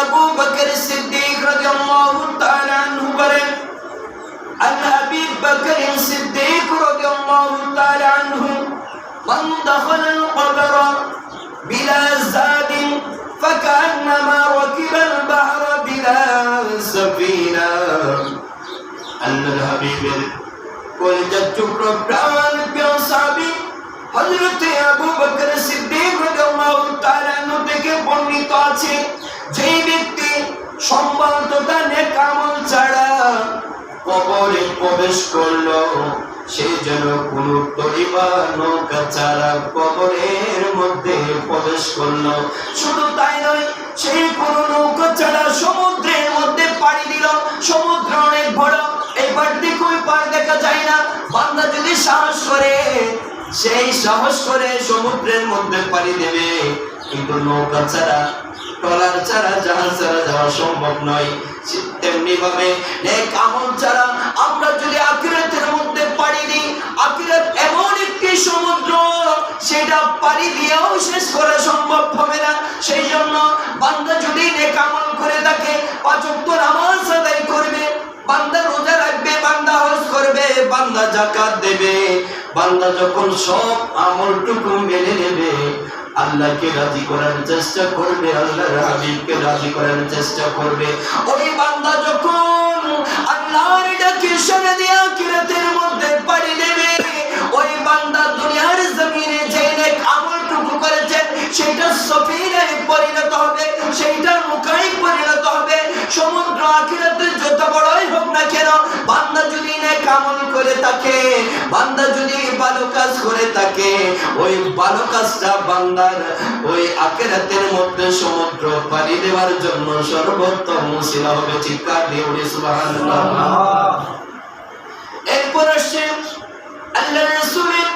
আবু বকর সিদ্দিক রাদিয়াল্লাহু তাআলা আনহু বলেন, আন আবি বকর সিদ্দিক রাদিয়াল্লাহু তাআলা আনহু মান দাখালাল কবর বিলা যাদিন ফাকান্নামা রাকিবাল বাহরা বিলা সাফিনা। আল্লাহর হাবিবের কলিজার টুকরো প্রাণ প্রিয় সাহাবী হযরত আবু বকর সিদ্দিক রাদিয়াল্লাহু তাআলা আনহু থেকে বর্ণিত আছে, যে ব্যক্তি সম্মান তথা নেক আমল ছাড়া কবরে প্রবেশ করলো, সে যেন কোন তরিবা নৌকা ছাড়া কবরের মধ্যে প্রবেশ করলো। শুধু তাই নয়, সেই কোন নৌকা ছাড়া সমুদ্রের মধ্যে পাড়ি দিল। সমুদ্র অনেক বড়, এই পার থেকে ওই পার দেখা যায় না। বান্দা যদি সাহস করে, সেই সাহস করে সমুদ্রের মধ্যে পাড়ি দেবে, কিন্তু নৌকা ছাড়া, ট্রলার ছাড়া, জাহাজ ছাড়া যাওয়া সম্ভব নয়। তেমনি ভাবে নেক আমল ছাড়া আমরা যদি আখিরাতের মধ্যে পাড়ি দিই, আখিরাত এমন একটি সমুদ্র, সেটা পাড়ি দিয়েও শেষ করা সম্ভব হবে না। সেই জন্য বান্দা যদি নেক আমল করে থাকে, 5 ওয়াক্ত নামাজ আদায় করবে, বান্দা রোজা রাখবে, বান্দা হজ করবে, বান্দা যাকাত দেবে, বান্দা যখন সব আমলটুকু মেনে নেবে, আল্লাহকে রাজি করার চেষ্টা করবে, আল্লাহর হাবিবকে রাজি করার চেষ্টা করবে, ওই বান্দা যখন আল্লাহর ডাকে সাড়া দিয়ে আখিরাতের মধ্যে পাড়ি দেবে, ওই বান্দা দুনিয়ার জমিনে যে নেক আমলটুকু করেছেন, সেটা সফিনায় পরিণত হবে, সেইটা নৌকায় পরিণত হবে। সমুদ্র আখিরাতে যত বড়ই হোক না কেন, বান্দা যদি নেক আমল করে থাকে, বান্দা যদি ভালো কাজ করে থাকে, ওই ভালো কাজটা বান্দার ওই আখিরাতের মধ্যে সমুদ্র পাড়ি দেওয়ার জন্য সর্বোত্তম ওসিলা হবে। চিৎকার দিয়ে বলি সুবহানাল্লাহ। এরপর আসছে আল্লাহর রাসূলের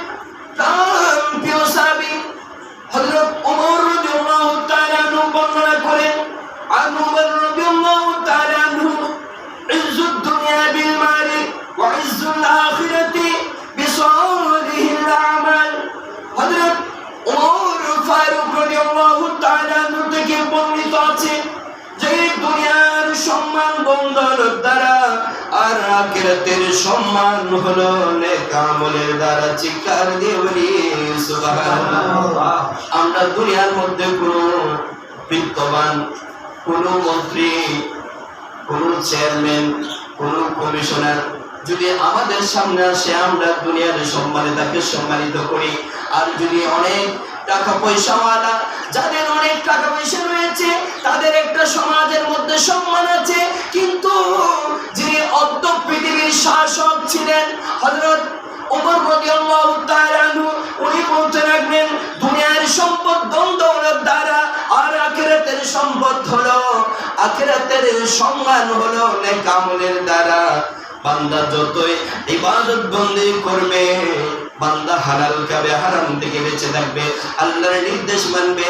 প্রিয় সাহাবী হযরত ওমর রাদিয়াল্লাহু তাআলা আনহু বর্ণনা করেন, ওমর রাদিয়াল্লাহু তাআলা আনহু ইজ্জুদ দুনিয়া বিল মাল ওয়া ইজ্জুল আখিরাতি বিসালিহিল আমাল। হযরত ওমর ফারুক রাদিয়াল্লাহু তাআলা আনহু থেকে বর্ণিত আছে, যে দুনিয়ার সম্মান বন্ধর দ্বারা আর আখিরাতের সম্মান হলো নেক আমলের দ্বারা। চিৎকার দিয়ে বলি সুবহানাল্লাহ। আমরা দুনিয়ার মধ্যে কোনো বিত্তবান, কোনো মন্ত্রী, কোনো চেয়ারম্যান, কোনো কমিশনার যদি আমাদের সামনে আসে, আমরা দুনিয়ার সম্মানে তাকে সম্মানিত করি। আর যদি অনেক টাকা পয়সাওয়ালা, যাদের অনেক টাকা পয়সা রয়েছে, তাদের একটা সমাজের মধ্যে সম্মান আছে, কিন্তু যিনি অর্ধ পৃথিবীর শাসক ছিলেন হযরত ওমর রাদিয়াল্লাহু তাআলা আনহু, উনি বলতে লাগলেন, দুনিয়ার সম্পদ দৌলত দ্বারা আর আখিরাতের সম্পদ হলো, আখিরাতের সম্মান হলো নেক আমলের দ্বারা। বান্দা যতই ইবাদত বন্দি করবে, বান্দা হালাল খাবে, হারাম থেকে বেঁচে থাকবে, আল্লাহর নির্দেশ মানবে,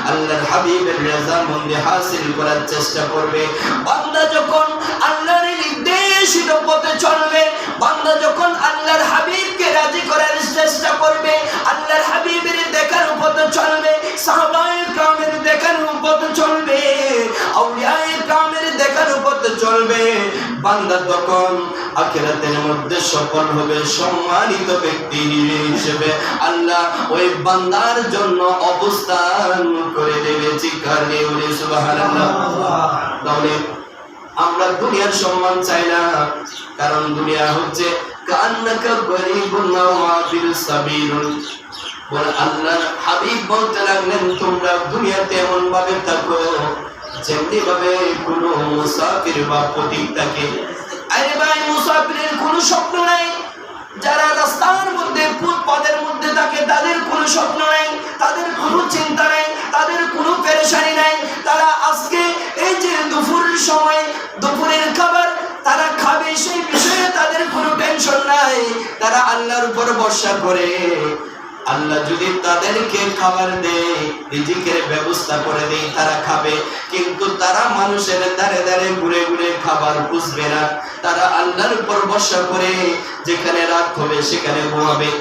আল্লাহর হাবিবের রাজামন্দি হাসিল করার চেষ্টা করবে, বান্দা যখন আল্লাহর নির্দেশিত পথে চলবে, বান্দা যখন আল্লাহর হাবিবকে রাজি করার চেষ্টা করবে, আল্লাহর হাবিবের দেখার পথে চলবে, সাহাবায়ে কেরামের দেখার পথে চলবে, আউলিয়ায়ে কেরামের দেখার পথে চলবে, বান্দা তখন আখিরাতের মধ্যে সফল হবে, সম্মানিত ব্যক্তি হিসেবে আল্লাহ ওই বান্দার জন্য অবস্থান করে দেবে। চিৎকার দিয়ে বলি সুবহানাল্লাহ। তাহলে আমরা দুনিয়ার সম্মান চাই না, কারণ দুনিয়া হচ্ছে কান্নাকা গরিবুন ওয়া ফিল সাবিলুন। বল আল্লাহর হাবিব বলতে লাগলেন, তোমরা দুনিয়াতে এমন ভাবে থাকো যেমনি ভাবে কোনো মুসাফির বা পথিক থাকে। আরে ভাই, মুসাফিরের কোনো স্বপ্ন নাই। যারা রাস্তার মধ্যে, ফুটপাতের মধ্যে থাকে, তাদের কোনো স্বপ্ন নাই, তাদের কোনো চিন্তা নাই, তাদের কোনো পেরেশানি নাই। তারা আজকে এই যে দুপুরের সময় দুপুরের খাবার তারা খাবে, সেই বিষয়ে তাদের কোনো টেনশন নাই। তারা আল্লাহর উপর ভরসা করে, আল্লাহ যদি তাদেরকে খাবার দেয়, রিজিকের ব্যবস্থা করে দেয়, তারা খাবে। কিন্তু তারা মানুষের ধারে ধারে ঘুরে ঘুরে খাবার খুঁজবে না। তারা আল্লাহর উপর ভরসা করে যেখানে রাত হবে সেখানে ঘুমাবে,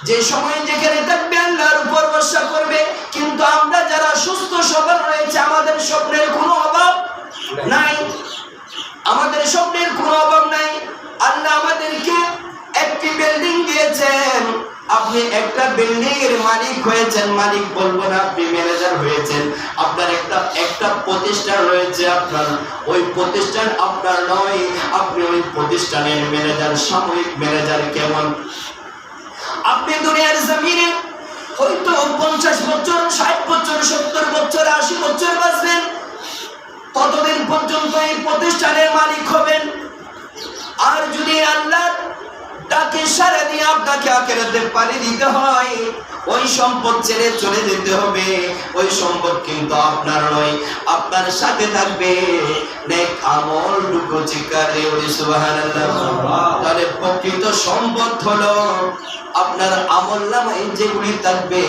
যে সময় যেখানে থাকবে আল্লাহর উপর ভরসা করবে। কিন্তু আমরা যারা সুস্থ সবল রয়েছে, আমাদের স্বপ্নের আপনি একটা বিল্ডিং এর মালিক হয়েছেন, মালিক বলবো না, আপনি ম্যানেজার হয়েছেন, আপনার একটা প্রতিষ্ঠান রয়েছে, আপনার ওই প্রতিষ্ঠান আপনার নয়, আপনি ওই প্রতিষ্ঠানের ম্যানেজার, সাময়িক ম্যানেজার। কেমন আপনি দুনিয়ার জমিনে হয়তো 50 বছর, 60 বছর, 70 বছর, 80 বছর বাঁচবেন, ততদিন পর্যন্ত এই প্রতিষ্ঠানের মালিক হবেন। আর যদি আল্লাহ তাকে সারা দিয়ে আপনাকে আখিরাতে পানি দিতে হয়, ওই সম্পদ ছেড়ে চলে যেতে হবে। ওই সম্পদ কিন্তু আপনার নয়, আপনার সাথে থাকবে নেক আমল টুকু। চিকারে ওরে সুবহানাল্লাহ। তাহলে প্রকৃত সম্পদ হলো আপনার আমলনামায় যেগুলি থাকবে,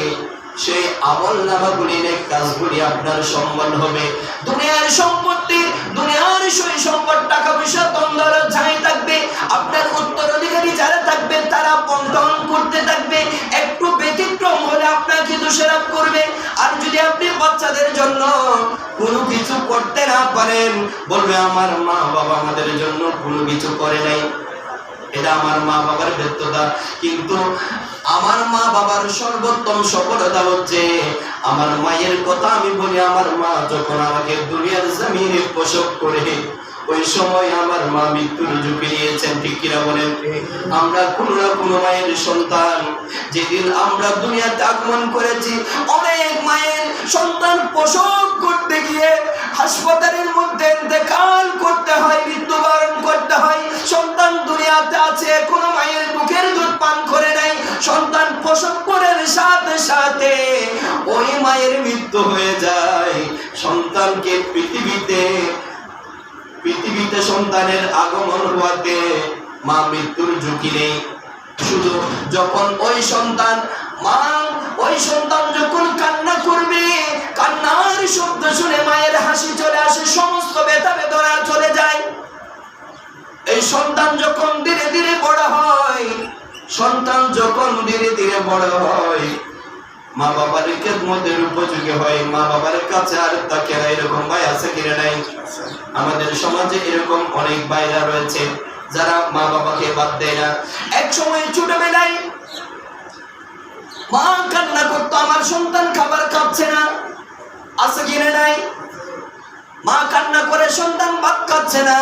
সেই আমলনামাগুলি, নেক কাজগুলি আপনার সম্মান হবে। দুনিয়ার সম্পত্তি, দুনিয়ার সই সম্পদ, টাকা পয়সা, তন্দারা যাই থাকবে, আপনার উত্তরাধিকারী যারা থাকবে তারা বন্টন করতে থাকবে। একটু ব্যতিক্রম হলে আপনাকে দোষারোপ করবে। আর যদি আপনি বাচ্চাদের জন্য কোনো কিছু করতে না পারেন, বলবে আমার মা বাবা আমাদের জন্য কোনো কিছু করে নাই, এটা আমার মা বাবার ব্যর্থতা। কিন্তু আমার মা বাবার সর্বোত্তম সফলতা হচ্ছে আমার মায়ের কথা আমি বলি। আমার মা যখন আমাকে দুনিয়ার জমিনে প্রসব করে, ওই সময় আমার মা মৃত্যুর ঝুঁকি নিয়েছেন, ঠিক কিনা বলেন? আমরা কোনো না কোনো মায়ের সন্তান। যেদিন আমরা দুনিয়াতে আগমন করেছি, অনেক মায়ের সন্তান প্রসব করতে গিয়ে হাসপাতালের মধ্যে ইন্তেকাল করতে হয়, মৃত্যুবরণ করতে হয়। সন্তান দুনিয়াতে আছে, কোনো মায়ের মুখের দুধ পান করে নাই, সন্তান প্রসব করার সাথে সাথে ওই মায়ের মৃত্যু হয়ে যায়। সন্তানকে পৃথিবীতে সন্তানের আগমন হওয়াতে মা মৃত্যুর ঝুঁকি নেই। শুধু যখন ওই সন্তান যখন কান্না করবে, কান্নার শব্দ শুনে মায়ের হাসি চলে আসে, সমস্ত ব্যথা বেদনা চলে যায়। এই সন্তান যখন ধীরে ধীরে বড় হয়, মা বাবার খেদমতের উপযোগী হয়, মা বাবার কাছে আর তাকে না। এরকম ভাই আছে কিনা নাই? আমাদের সমাজে এরকম অনেক ভাইরা রয়েছে যারা মা বাবাকে বাদ দেয় না। এক সময় ছোটবেলায় মা কান্না করতো, আমার সন্তান খাবার খাচ্ছে না, আছে কিনা নাই? মা কান্না করে সন্তান ভাত খাচ্ছে না,